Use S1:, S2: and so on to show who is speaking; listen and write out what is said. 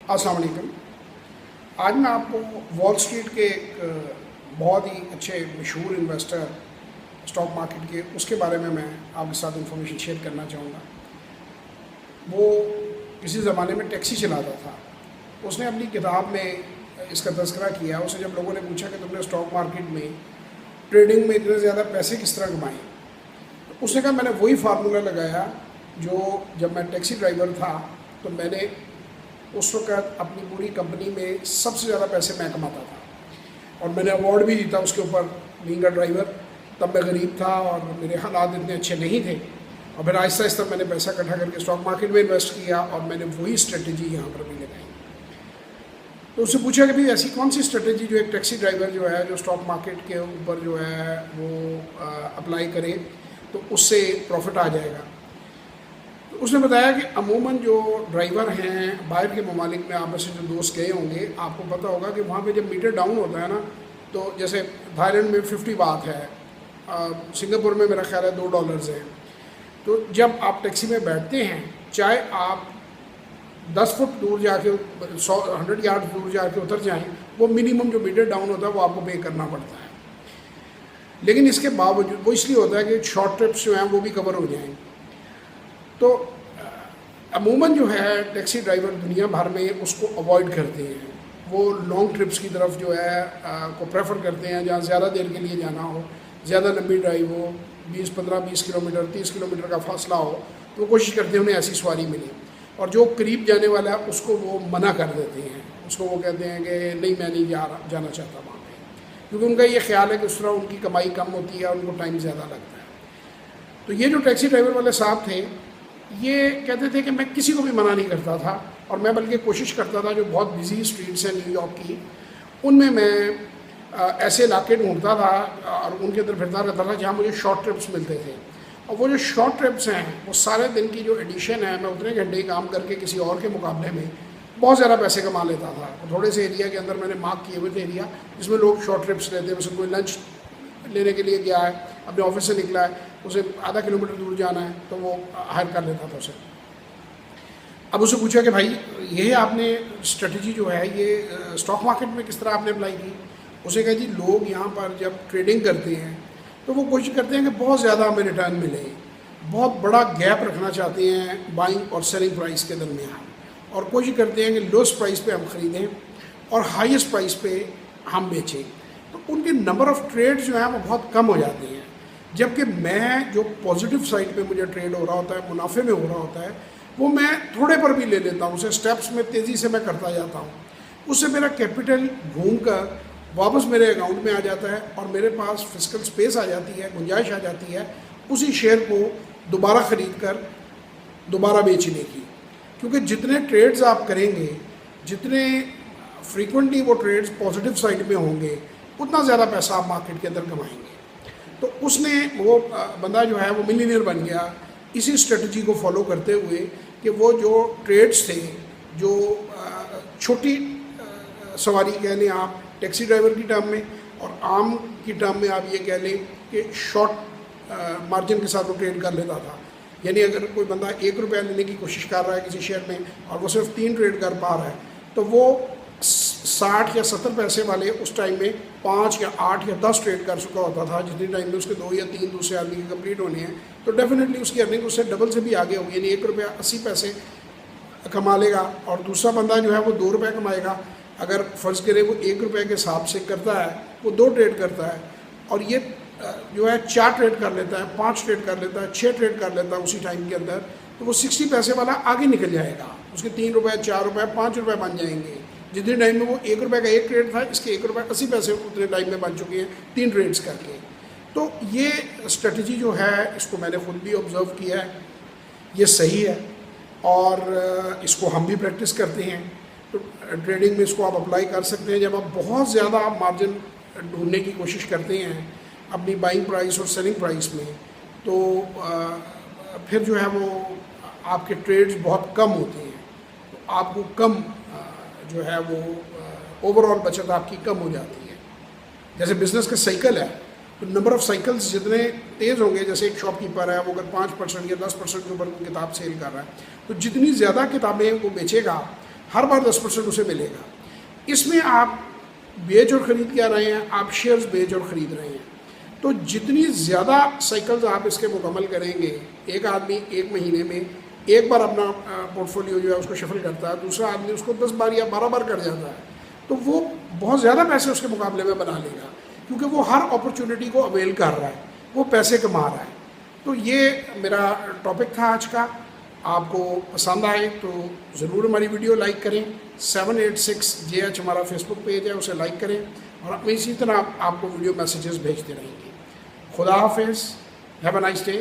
S1: السلام علیکم. آج میں آپ کو وال اسٹریٹ کے ایک بہت ہی اچھے مشہور انویسٹر اسٹاک مارکیٹ کے اس کے بارے میں آپ کے ساتھ انفارمیشن شیئر کرنا چاہوں گا. وہ کسی زمانے میں ٹیکسی چلاتا تھا. اس نے اپنی کتاب میں اس کا تذکرہ کیا. اسے جب لوگوں نے پوچھا کہ تم نے اسٹاک مارکیٹ میں ٹریڈنگ میں اتنے زیادہ پیسے کس طرح کمائے، تو اس نے کہا میں نے وہی فارمولہ لگایا جو جب میں ٹیکسی ڈرائیور تھا تو میں نے اس وقت اپنی پوری کمپنی میں سب سے زیادہ پیسے میں کماتا تھا، اور میں نے ایوارڈ بھی جیتا اس کے اوپر بینگ اے ڈرائیور. تب میں غریب تھا اور میرے حالات اتنے اچھے نہیں تھے، اور پھر آہستہ آہستہ میں نے پیسہ اکٹھا کر کے اسٹاک مارکیٹ میں انویسٹ کیا، اور میں نے وہی اسٹریٹجی یہاں پر بھی لگائی. تو اس سے پوچھا کہ بھئی ایسی کون سی اسٹریٹجی جو ایک ٹیکسی ڈرائیور جو ہے جو اسٹاک مارکیٹ کے اوپر جو ہے وہ اپلائی کرے تو اس سے پروفٹ آ جائے گا. تو اس نے بتایا کہ عموماً جو ڈرائیور ہیں باہر کے ممالک میں، آپ میں سے جو دوست گئے ہوں گے آپ کو پتہ ہوگا کہ وہاں پہ جب میٹر ڈاؤن ہوتا ہے نا، تو جیسے تھائی لینڈ میں 50 بات ہے، سنگاپور میں میرا خیال ہے $2 ہے. تو جب آپ ٹیکسی میں بیٹھتے ہیں، چاہے آپ 10 فٹ دور جا کے 100 یارڈ دور جا کے اتر جائیں، وہ منیمم جو میٹر ڈاؤن ہوتا ہے وہ آپ کو پے کرنا پڑتا ہے. لیکن اس کے باوجود وہ اس لیے ہوتا ہے کہ شارٹ ٹرپس جو ہیں وہ بھی کور ہو جائیں. تو عموماً جو ہے ٹیکسی ڈرائیور دنیا بھر میں اس کو اوائڈ کرتے ہیں. وہ لانگ ٹرپس کی طرف جو ہے کو پریفر کرتے ہیں، جہاں زیادہ دیر کے لیے جانا ہو، زیادہ لمبی ڈرائیو ہو، 15-20 کلومیٹر 30 کلومیٹر کا فاصلہ ہو، تو وہ کوشش کرتے ہیں انہیں ایسی سواری ملے. اور جو قریب جانے والا ہے اس کو وہ منع کر دیتے ہیں. اس کو وہ کہتے ہیں کہ نہیں میں نہیں جانا چاہتا وہاں پہ، کیونکہ ان کا یہ خیال ہے کہ اس طرح ان کی کمائی کم ہوتی ہے، ان کو ٹائم زیادہ لگتا ہے. تو یہ جو ٹیکسی ڈرائیور والے صاحب تھے یہ کہتے تھے کہ میں کسی کو بھی منع نہیں کرتا تھا، اور میں بلکہ کوشش کرتا تھا جو بہت بزی اسٹریٹس ہیں نیو یارک کی، ان میں ایسے علاقے ڈھونڈتا تھا اور ان کے اندر پھرتا رہتا تھا جہاں مجھے شارٹ ٹرپس ملتے تھے. اور وہ جو شارٹ ٹرپس ہیں وہ سارے دن کی جو ایڈیشن ہے، میں اتنے گھنٹے کام کر کے کسی اور کے مقابلے میں بہت زیادہ پیسے کما لیتا تھا. تھوڑے سے ایریا کے اندر میں نے مارک کیے ہوئے تھے ایریا جس میں لوگ شارٹ ٹرپس لیتے ہیں. اسے کوئی لنچ لینے کے لیے گیا ہے، اپنے آفس سے نکلا ہے، اسے آدھا کلومیٹر دور جانا ہے، تو وہ ہائر کر لیتا تھا اسے. اب اسے پوچھا کہ بھائی یہ آپ نے اسٹریٹجی جو ہے یہ اسٹاک مارکیٹ میں کس طرح آپ نے اپلائی کی؟ اسے کہا جی لوگ یہاں پر جب ٹریڈنگ کرتے ہیں تو وہ کوشش کرتے ہیں کہ بہت زیادہ ہمیں ریٹرن ملے، بہت بڑا گیپ رکھنا چاہتے ہیں بائنگ اور سیلنگ پرائس کے درمیان، اور کوشش کرتے ہیں کہ لوسٹ پرائس پہ ہم خریدیں اور ہائیسٹ پرائس پہ ہم بیچیں. تو ان کے نمبر آف ٹریڈ جو ہیں وہ بہت کم ہو جاتے ہیں، جبکہ میں جو پازیٹیو سائڈ پہ مجھے ٹریڈ ہو رہا ہوتا ہے، منافع میں ہو رہا ہوتا ہے، وہ میں تھوڑے پر بھی لے لیتا ہوں. اسے سٹیپس میں تیزی سے میں کرتا جاتا ہوں. اس سے میرا کیپٹل گھوم کر واپس میرے اکاؤنٹ میں آ جاتا ہے، اور میرے پاس فزیکل سپیس آ جاتی ہے، گنجائش آ جاتی ہے اسی شیئر کو دوبارہ خرید کر دوبارہ بیچنے کی. کیونکہ جتنے ٹریڈز آپ کریں گے، جتنے فریکوینٹلی وہ ٹریڈز پازیٹیو سائڈ میں ہوں گے، اتنا زیادہ پیسہ آپ مارکیٹ کے اندر کمائیں گے. تو اس نے وہ بندہ جو ہے وہ ملینئر بن گیا اسی اسٹریٹجی کو فالو کرتے ہوئے کہ وہ جو ٹریڈز تھے، جو چھوٹی سواری کہہ لیں آپ ٹیکسی ڈرائیور کی ٹرم میں، اور عام کی ٹرم میں آپ یہ کہہ لیں کہ شارٹ مارجن کے ساتھ وہ ٹریڈ کر لیتا تھا. یعنی اگر کوئی بندہ $1 لینے کی کوشش کر رہا ہے کسی شیئر میں اور وہ صرف 3 ٹریڈ کر پا رہا ہے، تو وہ 60 یا 70 پیسے والے اس ٹائم میں 5 یا 8 یا 10 ٹریڈ کر چکا ہوتا تھا، جتنی ٹائم میں اس کے 2 یا 3 دوسرے آدمی کی کمپلیٹ ہونے ہیں. تو ڈیفینیٹلی اس کی ارننگ اس سے ڈبل سے بھی آگے ہوگی. یعنی $1.80 کما لے گا، اور دوسرا بندہ جو ہے وہ $2 کمائے گا. اگر فرض کرے وہ $1 کے حساب سے کرتا ہے، وہ 2 ٹریڈ کرتا ہے، اور یہ جو ہے 4 ٹریڈ کر لیتا ہے، 5 ٹریڈ کر لیتا ہے، 6 ٹریڈ کر لیتا ہے اسی ٹائم کے اندر، تو وہ 60 پیسے والا آگے نکل جائے گا. اس کے $3 $4 $5 بن جائیں گے. جتنے ٹائم میں وہ $1 کا ایک ٹریڈ تھا، اس کے $1.80 اتنے ٹائم میں بن چکے ہیں 3 ٹریڈز کر کے. تو یہ اسٹریٹجی جو ہے اس کو میں نے خود بھی آبزرو کیا ہے، یہ صحیح ہے، اور اس کو ہم بھی پریکٹس کرتے ہیں. تو ٹریڈنگ میں اس کو آپ اپلائی کر سکتے ہیں. جب آپ بہت زیادہ مارجن ڈھونڈنے کی کوشش کرتے ہیں اپنی بائنگ پرائس اور سیلنگ پرائس میں، تو پھر جو ہے وہ آپ کے ٹریڈز بہت کم ہوتے ہیں. تو آپ کو کم جو ہے وہ اوور آل بچت آپ کی کم ہو جاتی ہے. جیسے بزنس کا سائیکل ہے، تو نمبر آف سائیکلز جتنے تیز ہوں گے، جیسے ایک شاپ کیپر ہے وہ اگر 5% یا 10% کے اوپر کتاب سیل کر رہا ہے، تو جتنی زیادہ کتابیں وہ بیچے گا ہر بار 10% اسے ملے گا. اس میں آپ بیچ اور خرید کیا رہے ہیں, آپ شیئرز بیچ اور خرید رہے ہیں. تو جتنی زیادہ سائیکلز آپ اس کے مکمل کریں گے, ایک آدمی ایک مہینے میں ایک بار اپنا پورٹ فولیو جو ہے اس کو شفل کرتا ہے, دوسرا آدمی اس کو 10 بار یا 12 بار کر جاتا ہے, تو وہ بہت زیادہ پیسے اس کے مقابلے میں بنا لے گا, کیونکہ وہ ہر اپرچونٹی کو اویل کر رہا ہے, وہ پیسے کما رہا ہے. تو یہ میرا ٹاپک تھا آج کا. آپ کو پسند آئے تو ضرور ہماری ویڈیو لائک کریں. 786JH ہمارا فیس بک پیج ہے, اسے لائک کریں, اور ہم اسی طرح آپ کو ویڈیو میسیجز بھیجتے رہیں گے. خدا حافظ. Have a nice day.